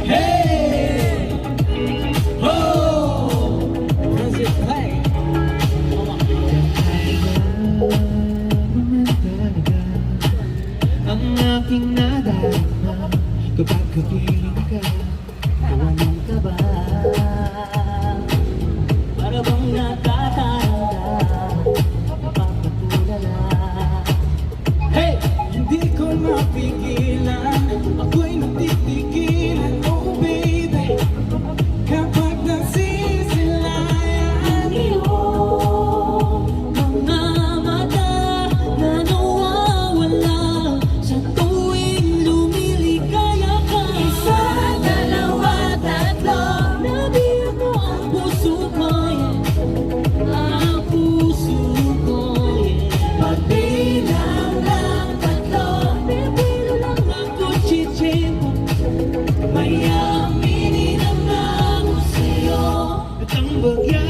Hey! Oh! Music play! Ang aking nadarama kapag kapiling ka, kawalan ka ba? Para bang natatanda, napapatulala. Hey! Hindi ko mapigilan, ako'y natitigilan, oh baby. Kapag nasisilayan Iyong mga mata na nawawala sa tuwing lumiligaya ka. Isa, dalawa, tatlo, nabiyak mo ang puso ko, ang puso ko, pagbilang ng tatlo, bibiro lang ako chichimpo, may aminin naman ako sa'yo. At ang bagya,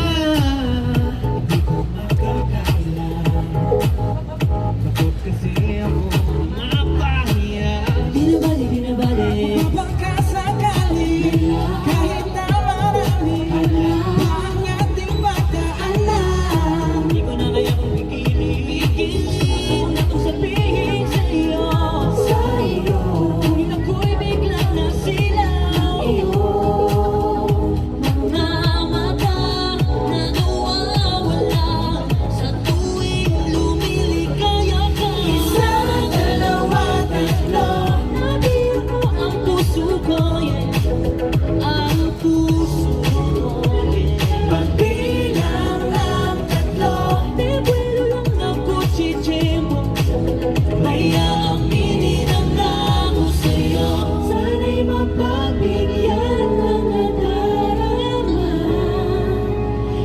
hindi ko makakala. Takot kasi ako mapahiya. Binabali Pagkasakali, kahit na marami ang ating pagkaalam. Hindi ko na kaya kung pigilin na kung sabihin sa'yo. Ngunit ako'y biglang nasilaw. Mga mata na nawawala sa tuwing lumiligaya ka. Isa, dalawa, tatlo, nabiyak mo ang puso ko, ang puso ko, pagbilang ng tatlo, bibiro lang ako chichimpo, may aaminin ang ako sa'yo. Sana'y mapagbigyan ng nadarama,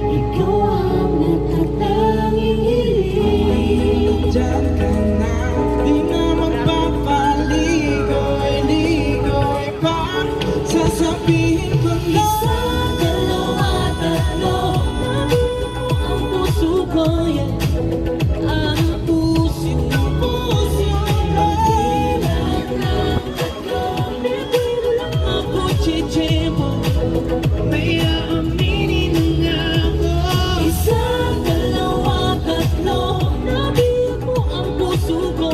ikaw ang natatanging hiling. Diyan ka na, di na magpapaligoy-ligoy pa. Sasabihin ko na Isa, dalawa, tatlo, nabiyak mo ang puso ko, ang puso ko. Pagbilang ng tatlo, bibiro lang ako chichimpo, may aaminin nga ako. Isa, dalawa, tatlo, nabiyak mo ang puso ko,